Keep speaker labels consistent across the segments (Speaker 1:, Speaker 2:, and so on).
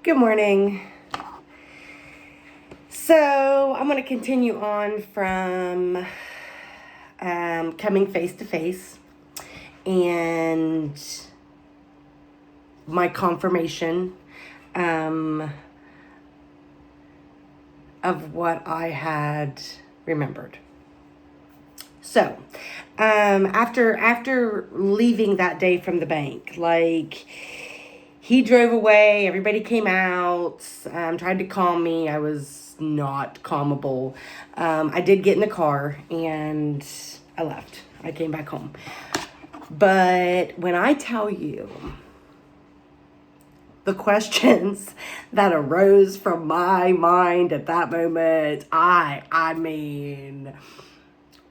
Speaker 1: Good morning. So I'm going to continue on from coming face to face and my confirmation of what I had remembered. So after leaving that day from the bank, he drove away, everybody came out, tried to calm me. I was not calmable. I did get in the car and I left. I came back home. But when I tell you the questions that arose from my mind at that moment, I mean,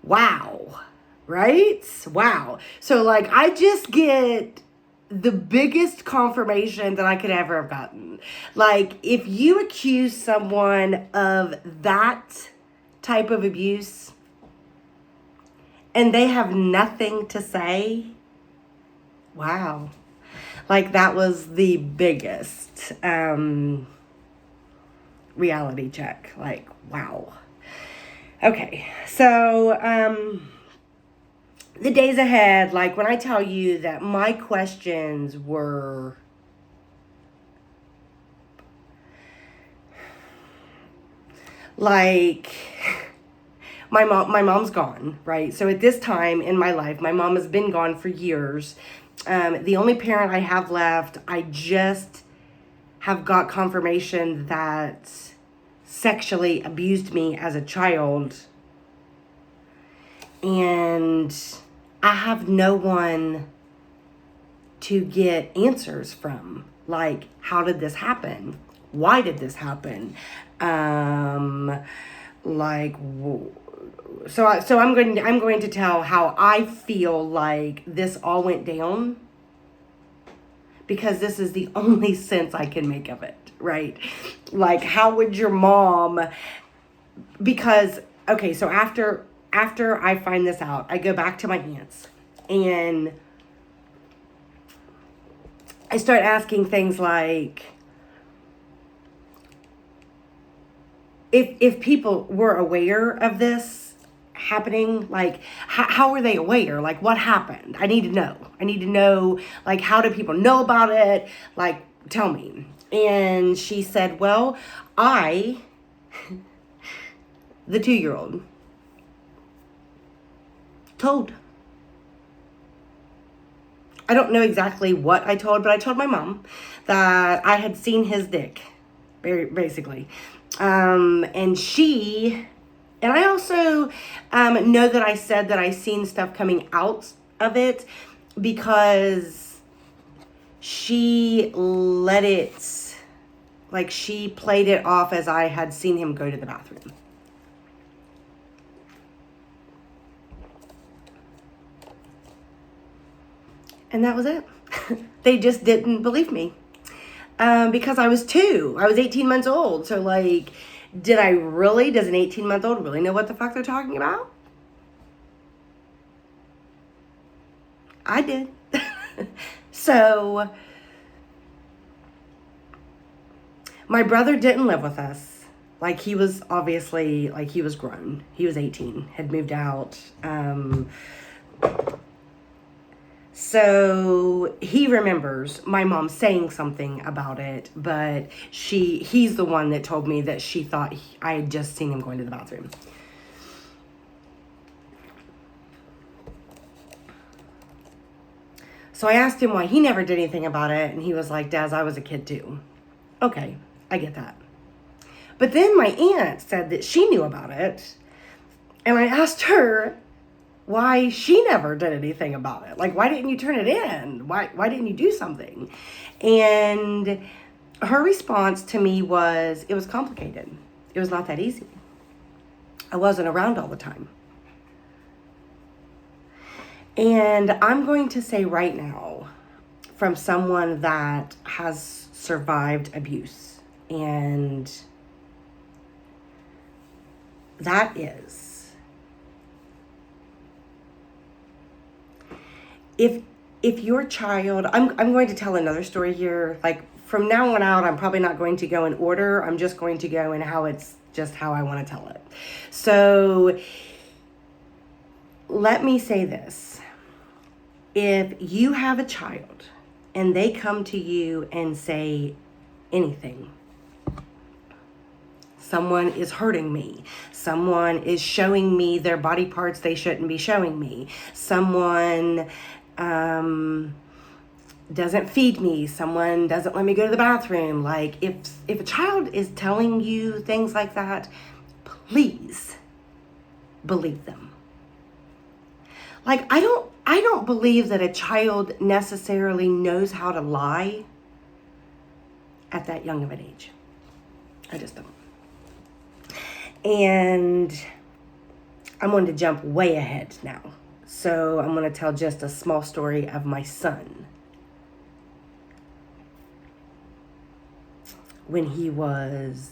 Speaker 1: wow, right? Wow. So I just get the biggest confirmation that I could ever have gotten. If you accuse someone of that type of abuse and they have nothing to say, wow. That was the biggest reality check. Wow. Okay, so the days ahead, when I tell you that my questions were my mom's gone, right? So at this time in my life, my mom has been gone for years. The only parent I have left, I just have got confirmation that sexually abused me as a child. And I have no one to get answers from. How did this happen? Why did this happen? So I'm going to tell how I feel like this all went down, because this is the only sense I can make of it, right? How would your mom, because, okay, so after I find this out, I go back to my aunts and I start asking things like, if people were aware of this happening, how were they aware? What happened? I need to know. How do people know about it? Tell me. And she said, well, the 2-year-old, told. I don't know exactly what I told, but I told my mom that I had seen his dick, basically. And I also know that I said that I seen stuff coming out of it because she let it, she played it off as I had seen him go to the bathroom. And that was it. They just didn't believe me. Because I was 2. I was 18 months old. So, does an 18-month-old really know what the fuck they're talking about? I did. So, my brother didn't live with us. He was obviously, he was grown. He was 18, had moved out. So he remembers my mom saying something about it, but he's the one that told me that she thought I had just seen him going to the bathroom. So I asked him why he never did anything about it, and he was like, Daz, I was a kid too. Okay, I get that. But then my aunt said that she knew about it, and I asked her why she never did anything about it. Why didn't you turn it in? Why didn't you do something? And her response to me was, it was complicated. It was not that easy. I wasn't around all the time. And I'm going to say right now, from someone that has survived abuse, and that is, if your child, I'm going to tell another story here, from now on out, I'm probably not going to go in order. I'm just going to go in how I want to tell it. So let me say this. If you have a child and they come to you and say anything, someone is hurting me, someone is showing me their body parts they shouldn't be showing me, someone doesn't feed me, someone doesn't let me go to the bathroom. Like if a child is telling you things like that, please believe them. Like I don't believe that a child necessarily knows how to lie at that young of an age. I just don't. And I'm going to jump way ahead now. So I'm going to tell just a small story of my son. When he was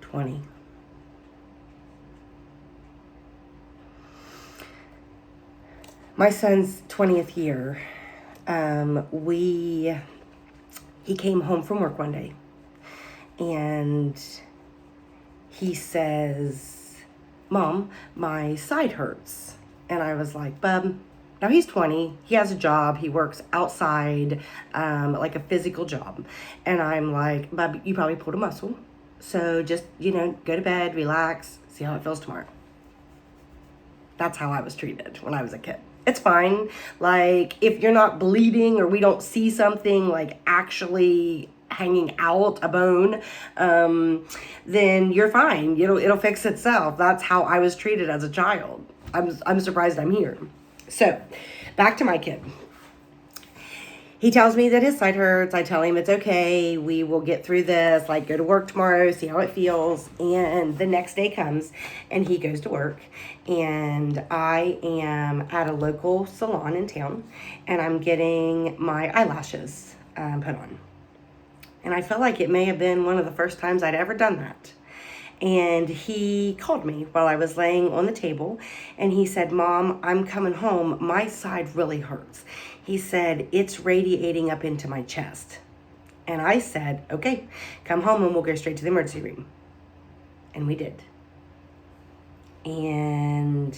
Speaker 1: 20. My son's 20th year, he came home from work one day and he says, "Mom, my side hurts." And I was like, "Bub," now he's 20, he has a job, he works outside, like a physical job. And I'm like, "Bub, you probably pulled a muscle. So just, go to bed, relax, see how it feels tomorrow." That's how I was treated when I was a kid. It's fine. Like, if you're not bleeding or we don't see something like actually hanging out a bone, then you're fine. It'll fix itself. That's how I was treated as a child. I'm surprised I'm here. So, back to my kid. He tells me that his side hurts. I tell him it's okay. We will get through this. Like, go to work tomorrow, see how it feels. And the next day comes and he goes to work. And I am at a local salon in town. And I'm getting my eyelashes put on. And I feel like it may have been one of the first times I'd ever done that. And he called me while I was laying on the table. And he said, "Mom, I'm coming home. My side really hurts." He said, "It's radiating up into my chest." And I said, "Okay, come home and we'll go straight to the emergency room." And we did. And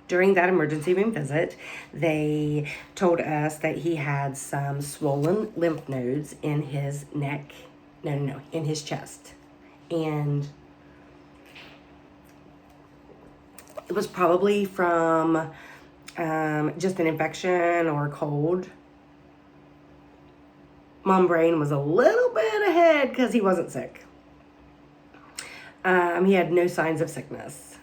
Speaker 1: during that emergency room visit, they told us that he had some swollen lymph nodes in his neck. No, in his chest. And it was probably from just an infection or a cold. Mom brain was a little bit ahead because he wasn't sick. He had no signs of sickness.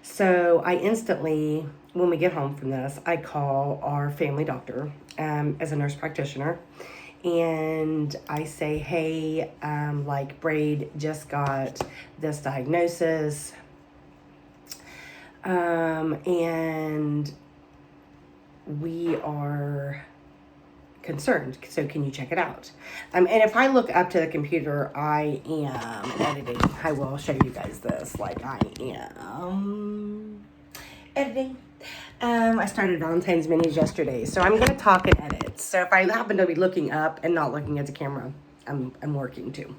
Speaker 1: So I instantly, when we get home from this, I call our family doctor as a nurse practitioner. And I say, "Hey, Braid just got this diagnosis. And we are concerned. So can you check it out?" And if I look up to the computer, I am editing. I will show you guys this. Like, I am editing. I started Valentine's minis yesterday, so I'm going to talk and edit. So if I happen to be looking up and not looking at the camera, I'm working too.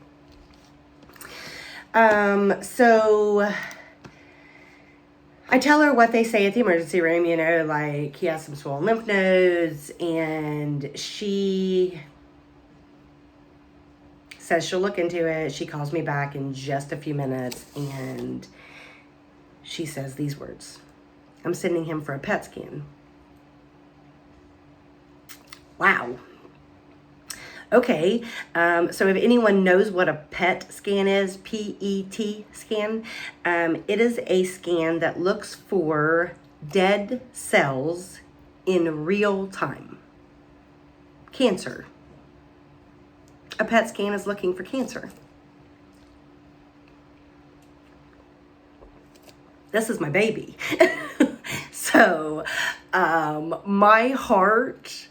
Speaker 1: So I tell her what they say at the emergency room, like he has some swollen lymph nodes, and she says she'll look into it. She calls me back in just a few minutes, and she says these words: "I'm sending him for a PET scan." Wow. Okay, so if anyone knows what a PET scan is, P-E-T scan, it is a scan that looks for dead cells in real time. Cancer. A PET scan is looking for cancer. This is my baby. So, my heart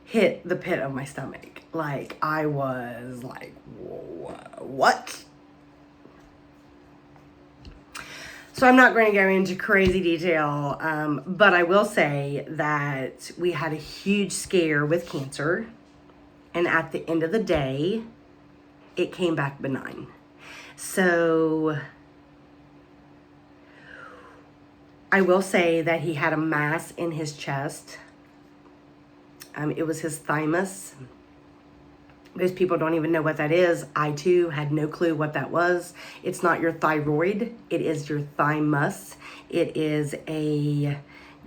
Speaker 1: hit the pit of my stomach. Like, I was like, what? So I'm not going to go into crazy detail, but I will say that we had a huge scare with cancer, and at the end of the day, it came back benign. So I will say that he had a mass in his chest. It was his thymus. Most people don't even know what that is. I too had no clue what that was. It's not your thyroid, it is your thymus. It is a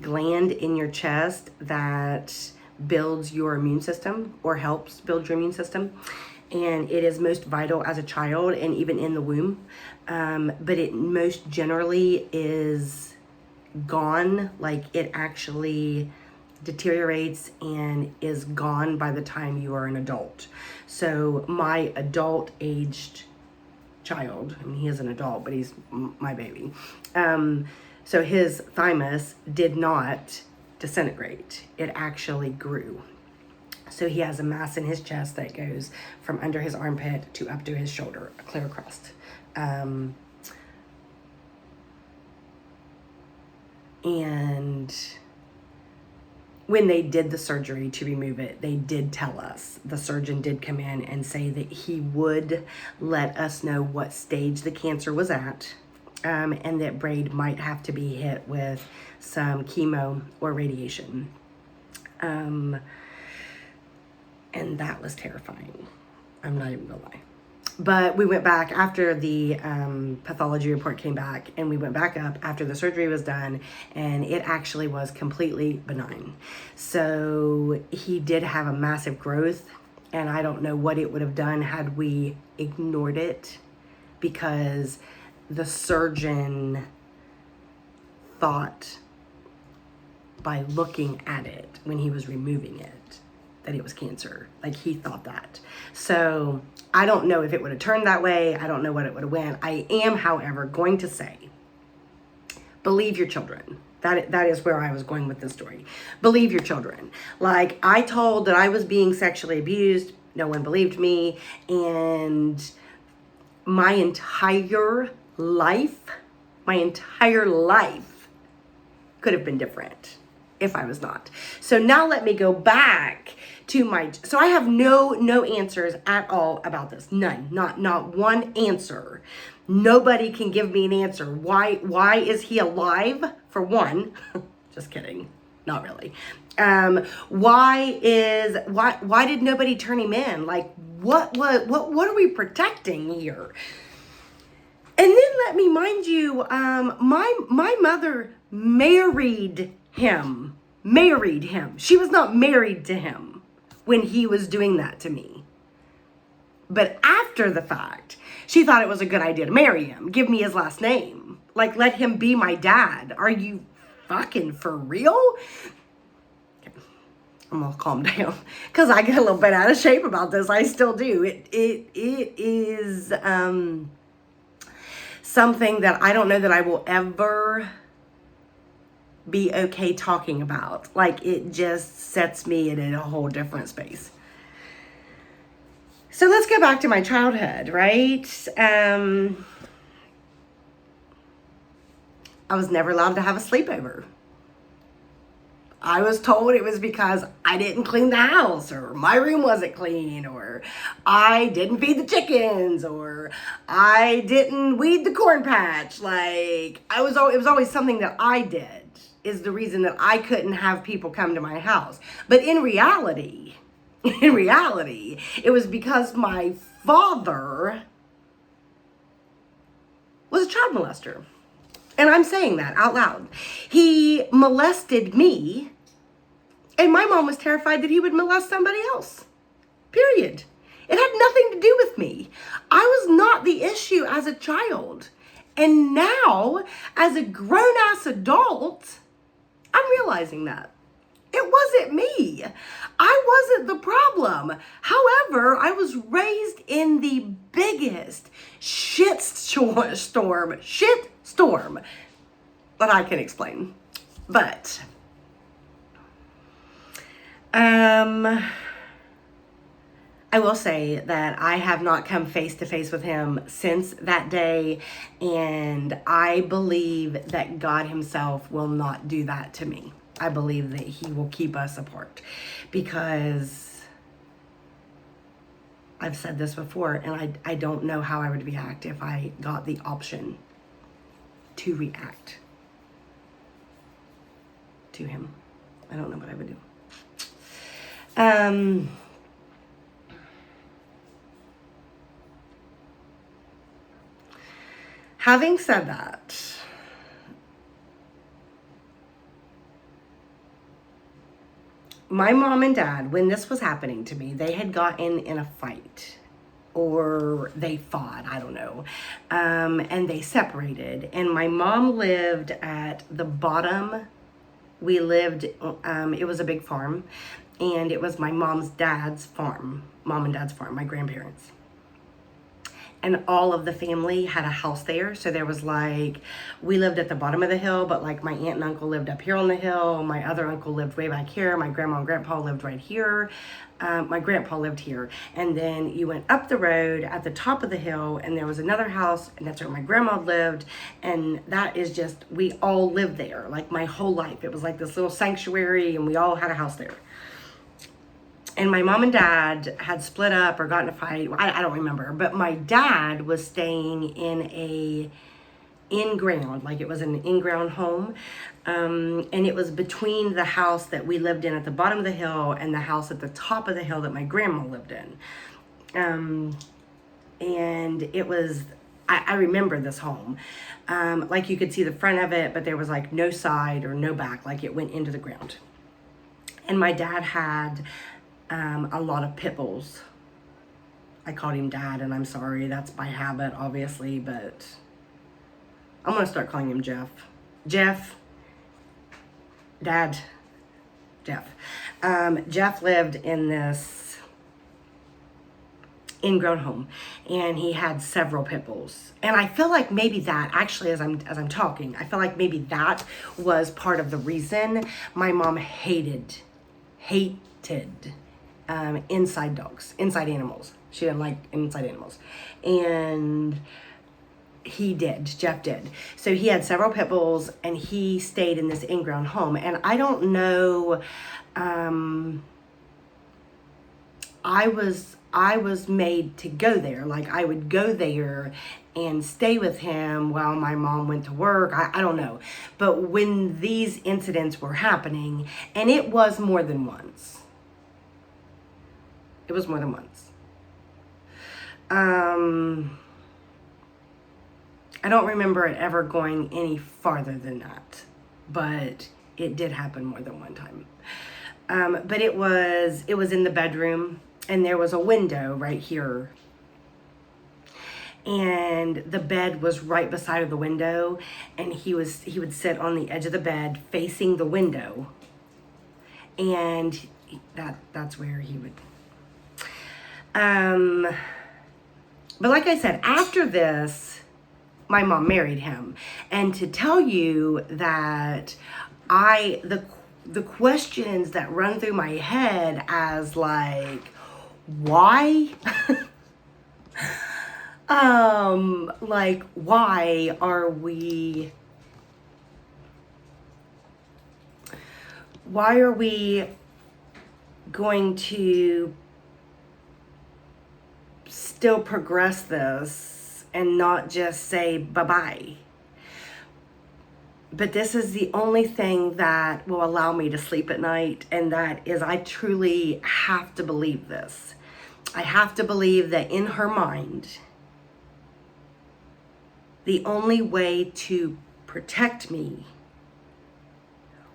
Speaker 1: gland in your chest that builds your immune system, or helps build your immune system. And it is most vital as a child and even in the womb. But it most generally is gone, like it actually deteriorates and is gone by the time you are an adult. So my adult aged child, I mean, he is an adult, but he's my baby. So his thymus did not disintegrate. It actually grew. So he has a mass in his chest that goes from under his armpit to up to his shoulder, a clear crust. And when they did the surgery to remove it, they did tell us, the surgeon did come in and say that he would let us know what stage the cancer was at, and that Braid might have to be hit with some chemo or radiation. And that was terrifying. I'm not even gonna lie. But we went back after the pathology report came back, and we went back up after the surgery was done, and it actually was completely benign. So he did have a massive growth, and I don't know what it would have done had we ignored it, because the surgeon thought by looking at it when he was removing it that it was cancer. Like, he thought that. So I don't know if it would have turned that way. I don't know what it would have went. I am, however, going to say, believe your children. That is where I was going with this story. Believe your children. Like, I told that I was being sexually abused. No one believed me. And my entire life could have been different if I was not. So now let me go back to so I have no answers at all about this. None. Not one answer. Nobody can give me an answer. Why is he alive, for one? Just kidding. Not really. Why did nobody turn him in? Like, what are we protecting here? And then let me mind you, my mother married him. She was not married to him when he was doing that to me. But after the fact, she thought it was a good idea to marry him. Give me his last name. Like, let him be my dad. Are you fucking for real? Okay. I'm gonna calm down, because I get a little bit out of shape about this. I still do. It is something that I don't know that I will ever be okay talking about. Like, it just sets me in a whole different space. So let's go back to my childhood, right? I was never allowed to have a sleepover. I was told it was because I didn't clean the house, or my room wasn't clean, or I didn't feed the chickens, or I didn't weed the corn patch. Like, it was always something that I did is the reason that I couldn't have people come to my house. But in reality, it was because my father was a child molester. And I'm saying that out loud. He molested me, and my mom was terrified that he would molest somebody else. Period. It had nothing to do with me. I was not the issue as a child. And now, as a grown-ass adult, I'm realizing that. It wasn't me. I wasn't the problem. However, I was raised in the biggest shit storm that I can explain. But I will say that I have not come face to face with him since that day, and I believe that God himself will not do that to me. I believe that he will keep us apart, because I've said this before, and I don't know how I would react if I got the option to react to him. I don't know what I would do. Having said that, my mom and dad, when this was happening to me, they had gotten in a fight, or they fought, I don't know, and they separated. And my mom lived at the bottom. We lived, it was a big farm, and it was my mom's dad's farm, mom and dad's farm, my grandparents. And all of the family had a house there. So there was like, we lived at the bottom of the hill, but like my aunt and uncle lived up here on the hill. My other uncle lived way back here. My grandma and grandpa lived right here. My grandpa lived here. And then you went up the road at the top of the hill, and there was another house, and that's where my grandma lived. And that is just, we all lived there like my whole life. It was like this little sanctuary, and we all had a house there. And my mom and dad had split up or got in a fight. I don't remember. But my dad was staying in a in-ground, like it was an in-ground home. And it was between the house that we lived in at the bottom of the hill and the house at the top of the hill that my grandma lived in. And it was, I remember this home. Like you could see the front of it, but there was like no side or no back, like it went into the ground. And my dad had a lot of pit bulls. I called him Dad, and I'm sorry, that's by habit, obviously, but I'm gonna start calling him Jeff. Jeff, Dad, Jeff. Jeff lived in this ingrown home, and he had several pit bulls. And I feel like maybe that, actually, as I'm talking, I feel like maybe that was part of the reason my mom hated inside dogs, inside animals. She didn't like inside animals. And Jeff did. So he had several pit bulls, and he stayed in this in-ground home. And I don't know, I was made to go there. Like I would go there and stay with him while my mom went to work. I don't know. But when these incidents were happening, and it was more than once. It was more than once. I don't remember it ever going any farther than that, but it did happen more than one time. But it was in the bedroom, and there was a window right here. And the bed was right beside of the window, and he would sit on the edge of the bed facing the window. And that's where he would. But like I said, after this, my mom married him. And to tell you that the questions that run through my head as like, why? Like, why are we going to still progress this and not just say bye-bye? But this is the only thing that will allow me to sleep at night, and that is I truly have to believe this. I have to believe that in her mind, the only way to protect me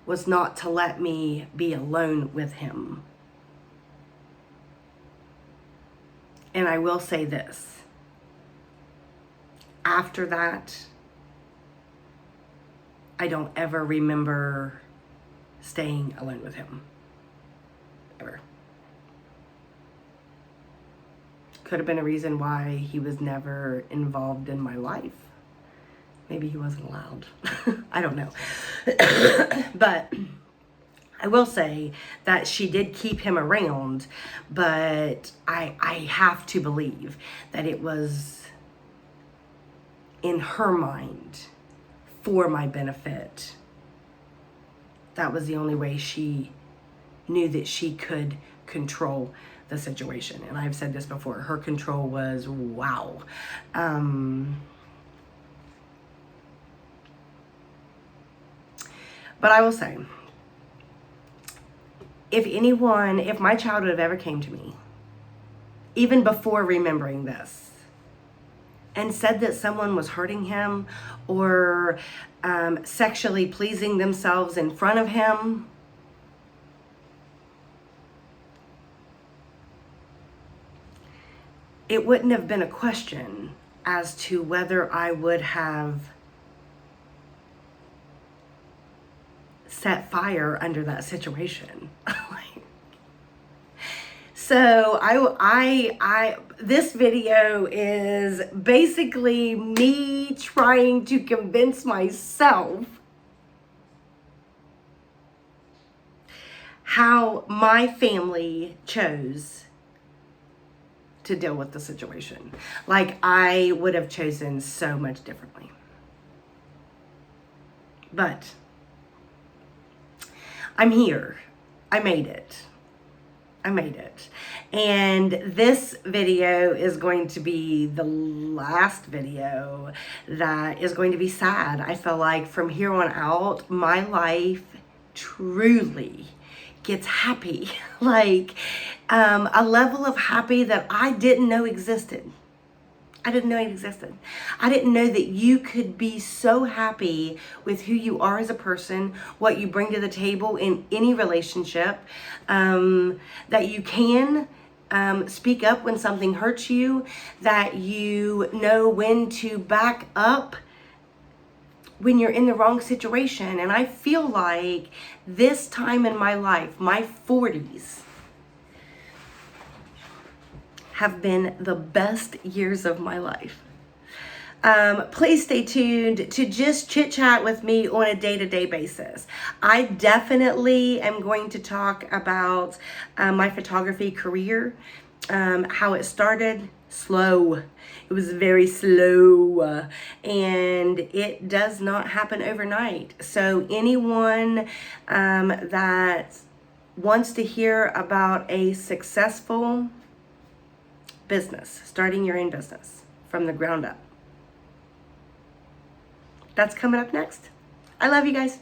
Speaker 1: was not to let me be alone with him. And I will say this. After that, I don't ever remember staying alone with him. Ever. Could have been a reason why he was never involved in my life. Maybe he wasn't allowed. I don't know. But I will say that she did keep him around, but I have to believe that it was in her mind for my benefit. That was the only way she knew that she could control the situation. And I've said this before, her control was wow. But I will say, if my child would have ever came to me, even before remembering this, and said that someone was hurting him or sexually pleasing themselves in front of him, it wouldn't have been a question as to whether I would have set fire under that situation. So this video is basically me trying to convince myself how my family chose to deal with the situation. Like, I would have chosen so much differently. But I'm here. I made it. And this video is going to be the last video that is going to be sad. I feel like from here on out, my life truly gets happy. Like a level of happy that I didn't know existed. I didn't know it existed. I didn't know that you could be so happy with who you are as a person, what you bring to the table in any relationship, that you can speak up when something hurts you, that you know when to back up when you're in the wrong situation. And I feel like this time in my life, my 40s, have been the best years of my life. Please stay tuned to just chit chat with me on a day-to-day basis. I definitely am going to talk about my photography career, how it started slow. It was very slow, and it does not happen overnight. So anyone that wants to hear about a successful business, starting your own business from the ground up, that's coming up next. I love you guys.